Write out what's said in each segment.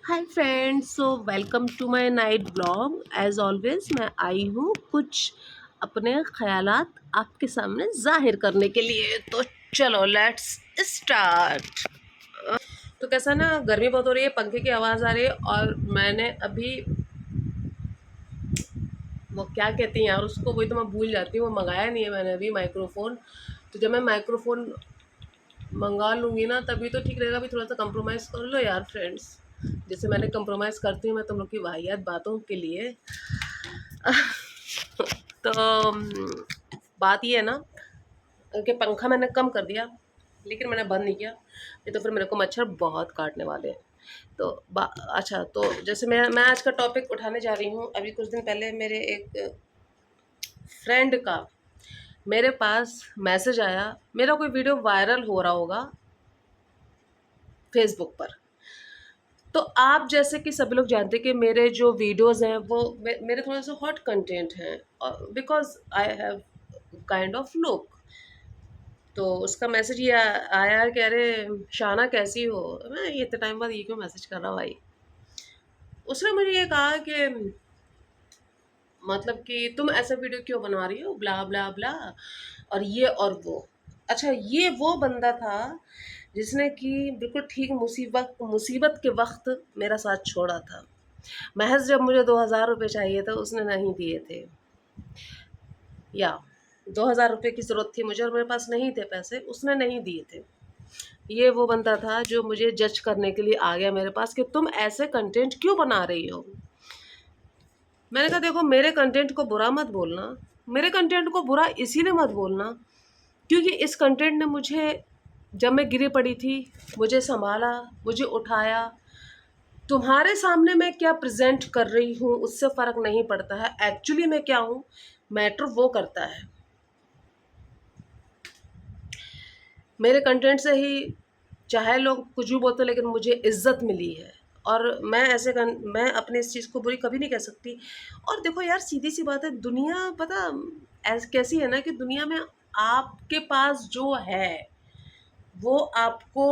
Hi friends, so welcome to my night blog. As always मैं आई हूँ कुछ अपने ख्यालात आपके सामने जाहिर करने के लिए। तो चलो लेट्स स्टार्ट। तो कैसा ना, गर्मी बहुत हो रही है, पंखे की आवाज़ आ रही है और मैंने अभी वो क्या कहती हैं यार उसको, वही तो मैं भूल जाती हूँ, वो मंगाया नहीं है मैंने अभी माइक्रोफ़ोन। तो जब मैं माइक्रोफ़ोन मंगा लूँगी ना तभी तो ठीक रहेगा। अभी थोड़ा सा कंप्रोमाइज़ कर लो यार फ्रेंड्स, जैसे मैंने कंप्रोमाइज़ करती हूँ मैं तुम लोग की वाहियात बातों के लिए। तो बात ये है ना कि पंखा मैंने कम कर दिया, लेकिन मैंने बंद नहीं किया, नहीं तो फिर मेरे को मच्छर बहुत काटने वाले हैं। तो अच्छा, तो जैसे मैं आज का टॉपिक उठाने जा रही हूँ। अभी कुछ दिन पहले मेरे एक फ्रेंड का मेरे पास मैसेज आया। मेरा कोई वीडियो वायरल हो रहा होगा फेसबुक पर। तो आप जैसे कि सभी लोग जानते हैं कि मेरे जो वीडियोज़ हैं वो मेरे थोड़े से हॉट कंटेंट हैं, because I have kind of look. तो उसका मैसेज ये आया कि अरे शाना कैसी हो। मैं ये इतने टाइम बाद ये क्यों मैसेज कर रहा भाई। उसने मुझे ये कहा कि मतलब कि तुम ऐसा वीडियो क्यों बना रही हो, ब्ला ब्ला ब्ला, और ये और वो। अच्छा, ये वो बंदा था जिसने कि बिल्कुल ठीक मुसीबत मुसीबत के वक्त मेरा साथ छोड़ा था। महज जब मुझे 2000 रुपये चाहिए था उसने नहीं दिए थे, या 2000 रुपये की ज़रूरत थी मुझे और मेरे पास नहीं थे पैसे, उसने नहीं दिए थे। ये वो बंदा था जो मुझे जज करने के लिए आ गया मेरे पास कि तुम ऐसे कंटेंट क्यों बना रही हो। मैंने कहा देखो, मेरे कंटेंट को बुरा मत बोलना, मेरे कंटेंट को बुरा इसीलिए मत बोलना क्योंकि इस कंटेंट ने मुझे, जब मैं गिरी पड़ी थी, मुझे संभाला, मुझे उठाया। तुम्हारे सामने मैं क्या प्रेजेंट कर रही हूँ उससे फ़र्क नहीं पड़ता है, एक्चुअली मैं क्या हूँ मैटर वो करता है। मेरे कंटेंट से ही चाहे लोग कुछ भी बोलते, लेकिन मुझे इज्जत मिली है। और मैं मैं अपने इस चीज़ को बुरी कभी नहीं कह सकती। और देखो यार, सीधी सी बात है, दुनिया पता कैसी है ना कि दुनिया में आपके पास जो है वो आपको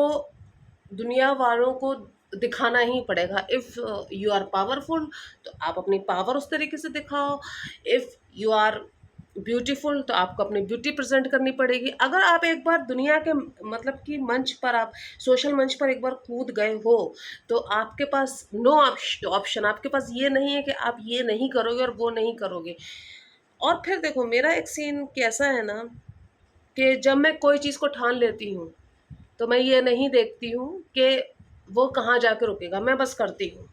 दुनिया वालों को दिखाना ही पड़ेगा। इफ़ यू आर पावरफुल तो आप अपनी पावर उस तरीके से दिखाओ। इफ़ यू आर ब्यूटीफुल तो आपको अपनी ब्यूटी प्रेजेंट करनी पड़ेगी। अगर आप एक बार दुनिया के मतलब कि मंच पर, आप सोशल मंच पर एक बार कूद गए हो तो आपके पास नो ऑप्शन, आपके पास ये नहीं है कि आप ये नहीं करोगे और वो नहीं करोगे। और फिर देखो, मेरा एक सीन कैसा है ना कि जब मैं कोई चीज़ को ठान लेती हूँ तो मैं ये नहीं देखती हूँ कि वो कहाँ जाके रुकेगा, मैं बस करती हूँ।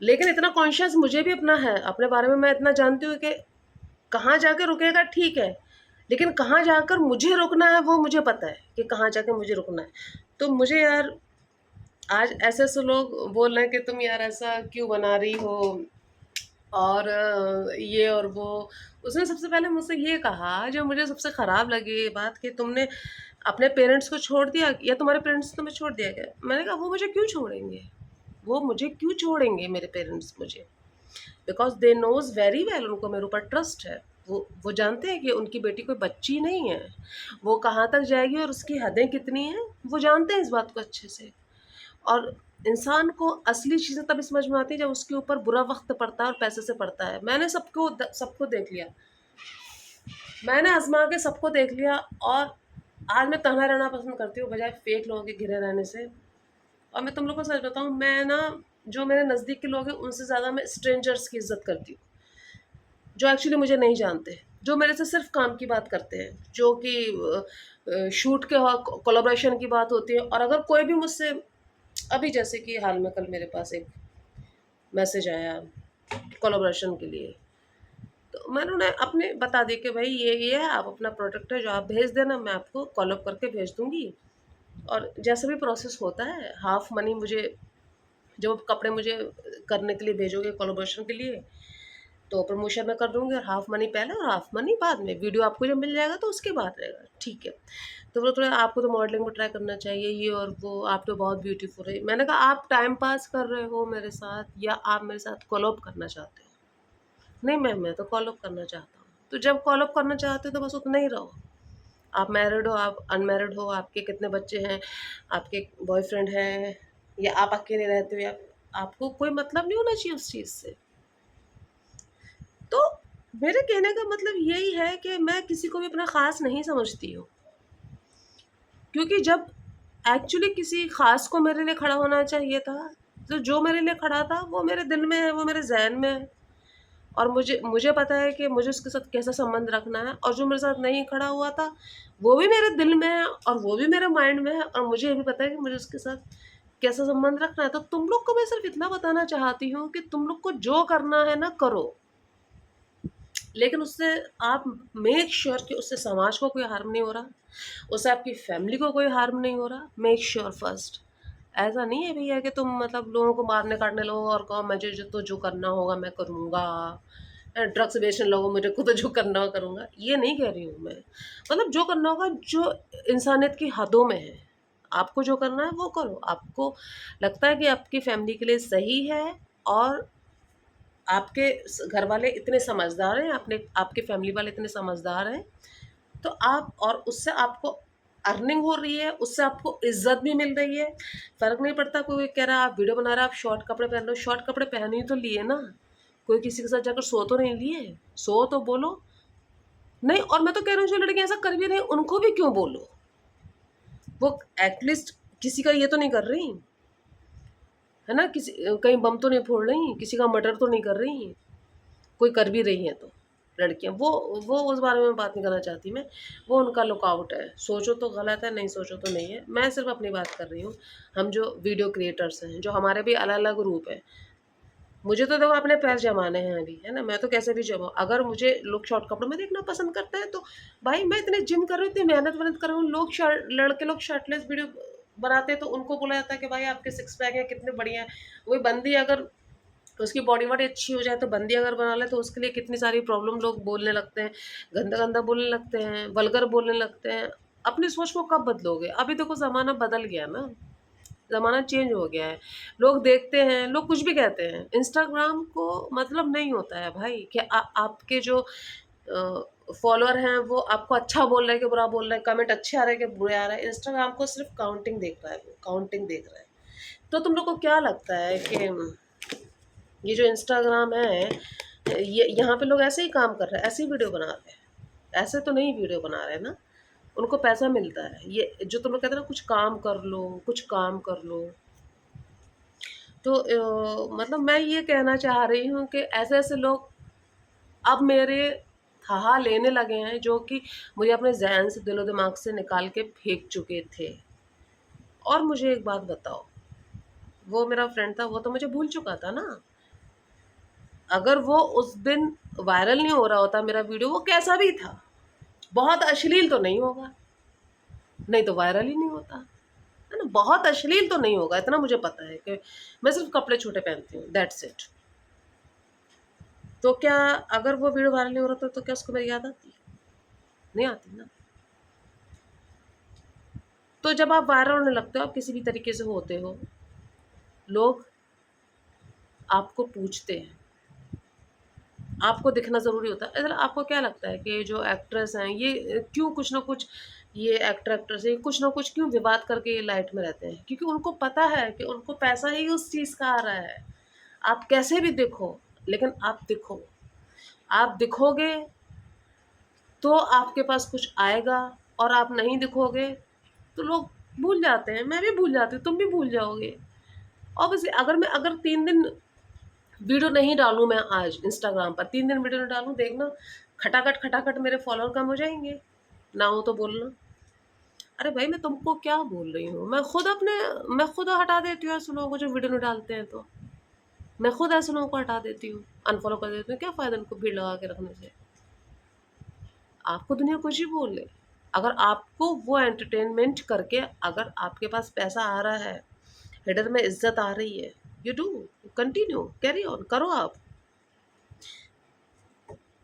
लेकिन इतना कॉन्शियस मुझे भी अपना है, अपने बारे में मैं इतना जानती हूँ कि कहाँ जाके रुकेगा ठीक है, लेकिन कहाँ जाकर मुझे रुकना है वो मुझे पता है कि कहाँ जाके मुझे रुकना है। तो मुझे यार आज ऐसे ऐसे लोग बोल रहे हैं कि तुम यार ऐसा क्यों बना रही हो और ये और वो। उसने सबसे पहले मुझसे ये कहा, जो मुझे सबसे ख़राब लगी ये बात, कि तुमने अपने पेरेंट्स को छोड़ दिया या तुम्हारे पेरेंट्स ने तुम्हें छोड़ दिया क्या। मैंने कहा वो मुझे क्यों छोड़ेंगे, वो मुझे क्यों छोड़ेंगे मेरे पेरेंट्स मुझे, because they knows very well, उनको मेरे ऊपर ट्रस्ट है। वो जानते हैं कि उनकी बेटी कोई बच्ची नहीं है, वो कहाँ तक जाएगी और उसकी हदें कितनी हैं, वो जानते हैं इस बात को अच्छे से। और इंसान को असली चीज़ें तभी समझ में आती है जब उसके ऊपर बुरा वक्त पड़ता है और पैसे से पड़ता है। मैंने सबको देख लिया, मैंने आजमा के सबको देख लिया, और आज मैं तन्हा रहना पसंद करती हूँ बजाय फेक लोगों के घिरे रहने से। और मैं तुम लोग को सच बताऊँ, मैं ना जो मेरे नज़दीक के लोग हैं उनसे ज़्यादा मैं स्ट्रेंजर्स की इज़्ज़त करती हूँ, जो एक्चुअली मुझे नहीं जानते, जो मेरे से सिर्फ काम की बात करते हैं, जो कि शूट के कोलैबोरेशन की बात होती है। और अगर कोई भी मुझसे, अभी जैसे कि हाल में कल मेरे पास एक मैसेज आया कोलैबोरेशन के लिए, तो मैंने उन्हें अपने बता दी कि भाई ये है, आप अपना प्रोडक्ट है जो आप भेज देना, मैं आपको कॉलअप करके भेज दूँगी। और जैसा भी प्रोसेस होता है, हाफ़ मनी मुझे, जो कपड़े मुझे करने के लिए भेजोगे कोलैबोरेशन के लिए, तो प्रमोशन मैं कर दूँगी और हाफ़ मनी पहले और हाफ़ मनी बाद में। वीडियो आपको जब मिल जाएगा तो उसके बाद रहेगा, ठीक है। तो वो थोड़ा, आपको तो मॉडलिंग में ट्राई करना चाहिए, ये और वो, आप तो बहुत ब्यूटीफुल है। मैंने कहा आप टाइम पास कर रहे हो मेरे साथ या आप मेरे साथ कोलैब करना चाहते हो। नहीं मैम, मैं तो कॉल अप करना चाहता हूँ। तो जब कॉल अप करना चाहते हो तो बस उतना ही रहो। आप मैरिड हो, आप अनमैरिड हो, आपके कितने बच्चे हैं, आपके बॉयफ्रेंड है, या आप अकेले रहते हो, या आपको कोई मतलब नहीं होना चाहिए उस चीज़ से। तो मेरे कहने का मतलब यही है कि मैं किसी को भी अपना ख़ास नहीं समझती हूँ, क्योंकि जब एक्चुअली किसी ख़ास को मेरे लिए खड़ा होना चाहिए था, तो जो मेरे लिए खड़ा था वो मेरे दिल में है, वो मेरे ज़हन में है, और मुझे मुझे पता है कि मुझे उसके साथ कैसा संबंध रखना है, और जो मेरे साथ नहीं खड़ा हुआ था, वो भी मेरे दिल में है और वो भी मेरे माइंड में है, और मुझे ये भी पता है कि मुझे उसके साथ कैसा संबंध रखना है। तो तुम लोग को मैं सिर्फ़ इतना बताना चाहती हूँ कि तुम लोग को जो करना है ना करो, लेकिन उससे आप मेक श्योर कि उससे समाज को कोई हार्म नहीं हो रहा, उससे आपकी फैमिली को कोई हार्म नहीं हो रहा। Make sure first. ऐसा नहीं है भैया कि तुम मतलब लोगों को मारने काटने लगो और कहो मुझे तो जो करना होगा मैं करूँगा, ड्रग्स बेचने लगो मुझे को तो जो करना होगा करूँगा, ये नहीं कह रही हूँ मैं। मतलब जो करना होगा जो इंसानियत की हदों में है, आपको जो करना है वो करो। आपको लगता है कि आपकी फैमिली के लिए सही है, और आपके घर वाले इतने समझदार हैं, आपने आपके फैमिली वाले इतने समझदार हैं, तो आप, और उससे आपको अर्निंग हो रही है, उससे आपको इज्जत भी मिल रही है। फ़र्क नहीं पड़ता कोई कह रहा है आप वीडियो बना रहे हो, आप शॉर्ट कपड़े पहन लो, शॉर्ट कपड़े पहन ही तो लिए ना, कोई किसी के साथ जाकर सो तो नहीं लिए, सो तो बोलो। नहीं, और मैं तो कह रही हूँ जो लड़कियां ऐसा कर भी रही हैं, उनको भी क्यों बोलो, वो एटलीस्ट किसी का ये तो नहीं कर रही है ना, किसी कहीं बम तो नहीं फोड़ रही, किसी का मर्डर तो नहीं कर रही, कोई कर भी रही हैं तो लड़कियां, वो उस बारे में बात नहीं करना चाहती मैं। वो उनका लुकआउट है, सोचो तो गलत है, नहीं सोचो तो नहीं है। मैं सिर्फ अपनी बात कर रही हूँ। हम जो वीडियो क्रिएटर्स हैं, जो हमारे भी अलग अलग रूप है, मुझे तो देखो अपने पैर जमाने हैं अभी, है ना, मैं तो कैसे भी जमाऊँ। अगर मुझे लोग शॉर्ट कपड़ों में देखना पसंद करते हैं तो भाई मैं इतने जिम कर रही हूँ, इतनी मेहनत कर रही हूँ, लोग लड़के लोग शर्टलेस वीडियो बनाते हैं तो उनको बोला जाता है कि भाई आपके सिक्स पैक है, कितने बढ़िया है। वही बंदी अगर उसकी बॉडी बॉडी अच्छी हो जाए, तो बंदी अगर बना ले तो उसके लिए कितनी सारी प्रॉब्लम लोग बोलने लगते हैं, गंदा गंदा बोलने लगते हैं, वल्गर बोलने लगते हैं। अपनी सोच को कब बदलोगे? अभी देखो ज़माना बदल गया ना, ज़माना चेंज हो गया है। लोग देखते हैं, लोग कुछ भी कहते हैं। इंस्टाग्राम को मतलब नहीं होता है भाई कि आपके जो फॉलोअर हैं वो आपको अच्छा बोल रहे हैं कि बुरा बोल रहे हैं, कमेंट अच्छे आ रहे हैं कि बुरे आ रहे हैं। इंस्टाग्राम को सिर्फ काउंटिंग देख रहा है, वो काउंटिंग देख रहा है। तो तुम लोग को क्या लगता है कि ये जो इंस्टाग्राम है, ये यहाँ पे लोग ऐसे ही काम कर रहे हैं, ऐसे ही वीडियो बना रहे हैं? ऐसे तो नहीं वीडियो बना रहे हैं ना, उनको पैसा मिलता है। ये जो तुम लोग कहते हैं ना कुछ काम कर लो, कुछ काम कर लो, तो मतलब मैं ये कहना चाह रही हूँ कि ऐसे ऐसे लोग अब मेरे थाहा लेने लगे हैं, जो कि मुझे अपने जहन से, दिलो दिमाग से निकाल के फेंक चुके थे। और मुझे एक बात बताओ, वो मेरा फ्रेंड था, वो तो मुझे भूल चुका था ना। अगर वो उस दिन वायरल नहीं हो रहा होता मेरा वीडियो, वो कैसा भी था, बहुत अश्लील तो नहीं होगा, नहीं तो वायरल ही नहीं होता, है ना। बहुत अश्लील तो नहीं होगा, इतना मुझे पता है कि मैं सिर्फ कपड़े छोटे पहनती हूँ, दैट्स इट। तो क्या अगर वो वीडियो वायरल नहीं हो रहा था तो क्या उसको मेरी याद आती? नहीं आती ना। तो जब आप वायरल होने लगते हो, आप किसी भी तरीके से होते हो, लोग आपको पूछते हैं, आपको दिखना ज़रूरी होता है। अगर आपको क्या लगता है कि जो एक्ट्रेस हैं ये क्यों कुछ ना कुछ, ये एक्टर एक्ट्रेस है कुछ ना कुछ क्यों विवाद करके ये लाइट में रहते हैं? क्योंकि उनको पता है कि उनको पैसा ही उस चीज़ का आ रहा है। आप कैसे भी दिखो, लेकिन आप दिखो। आप दिखोगे तो आपके पास कुछ आएगा, और आप नहीं दिखोगे तो लोग भूल जाते हैं। मैं भी भूल जाती हूँ, तुम भी भूल जाओगे। ऑब्वियसली अगर 3 दिन वीडियो नहीं डालूँ मैं आज इंस्टाग्राम पर, 3 दिन वीडियो नहीं डालूँ, देखना खटाखट मेरे फॉलोअर कम हो जाएँगे। ना हो तो बोलना। अरे भाई मैं तुमको क्या बोल रही हूँ? मैं खुद हटा देती हूँ ऐसे लोगों को जो वीडियो नहीं डालते हैं तो। मैं खुद ऐसे लोगों को हटा देती हूँ, अनफ़ॉलो कर देती हूँ। क्या फ़ायदा उनको भीड़ लगा के रखने से? आपको दुनिया कुछ भी बोल ले। अगर आपको वो एंटरटेनमेंट करके अगर आपके पास पैसा आ रहा है, हिडन में इज़्ज़त आ रही है, you do, continue, carry on, करो आप।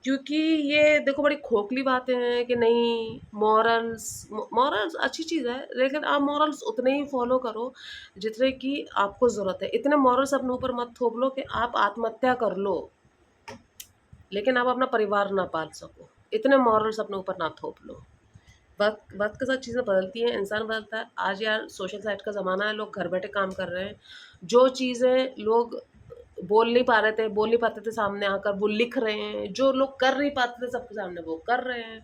क्योंकि ये देखो बड़ी खोखली बातें हैं कि नहीं मॉरल्स, मॉरल्स अच्छी चीज़ है, लेकिन आप मॉरल्स उतने ही फॉलो करो जितने की आपको ज़रूरत है। इतने मॉरल्स अपने ऊपर मत थोप लो कि आप आत्महत्या कर लो, लेकिन आप अपना परिवार ना पाल सको। इतने मॉरल्स अपने ऊपर ना थोप लो। वक्त वक्त के साथ चीज़ें बदलती हैं, इंसान बदलता है। आज यार सोशल साइट का ज़माना है, लोग घर बैठे काम कर रहे हैं। जो चीज़ें लोग बोल नहीं पाते थे सामने आकर, वो लिख रहे हैं। जो लोग कर नहीं पाते थे सबके सामने, वो कर रहे हैं।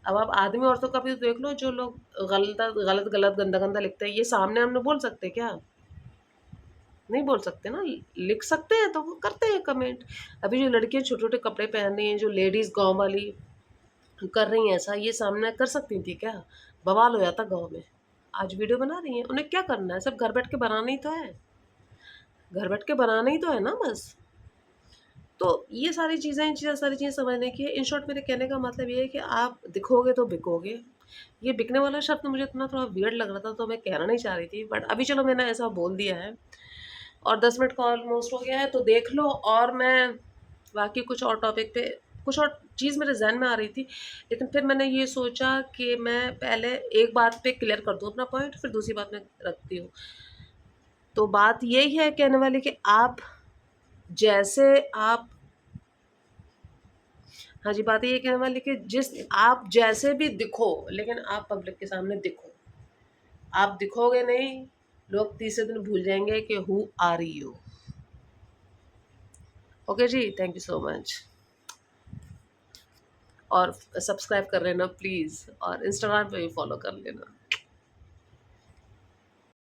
अब आप आदमी औरतों का भी तो देख लो, जो लोग गलत गंदा गंदा लिखते हैं, ये सामने हमने बोल सकते हैं क्या? नहीं बोल सकते ना। लिख सकते हैं तो वो करते हैं कमेंट। अभी जो लड़कियां छोटे छोटे कपड़े पहन रही हैं, जो लेडीज गांव वाली कर रही हैं ऐसा, ये सामने कर सकती थी क्या? बवाल हो जाता गांव में। आज वीडियो बना रही हैं, उन्हें क्या करना है? सब घर बैठ के बनाना ही तो है। घर बैठ के बनाना ही तो है ना बस। तो ये सारी चीज़ें समझने की है। इन शॉर्ट मेरे कहने का मतलब ये है कि आप दिखोगे तो बिकोगे। ये बिकने वाला शब्द मुझे इतना थोड़ा वियर्ड लग रहा था, तो मैं कहना नहीं चाह रही थी, बट अभी चलो मैंने ऐसा बोल दिया है। और 10 मिनट का ऑलमोस्ट हो गया है, तो देख लो। और मैं बाकी कुछ और टॉपिक पे, कुछ और चीज़ मेरे ज़हन में आ रही थी, लेकिन फिर मैंने ये सोचा कि मैं पहले एक बात पे क्लियर कर दूँ अपना पॉइंट, फिर दूसरी बात मैं रखती हूँ। तो बात यही है कहने वाली कि आप जैसे आप हाँ जी, बात ये कहने वाली कि जिस आप जैसे भी दिखो, लेकिन आप पब्लिक के सामने दिखो। आप दिखोगे नहीं, लोग तीसरे दिन भूल जाएंगे कि हु आर यू। ओके जी, थैंक यू सो मच। और सब्सक्राइब कर लेना प्लीज़, और इंस्टाग्राम पे भी फॉलो कर लेना।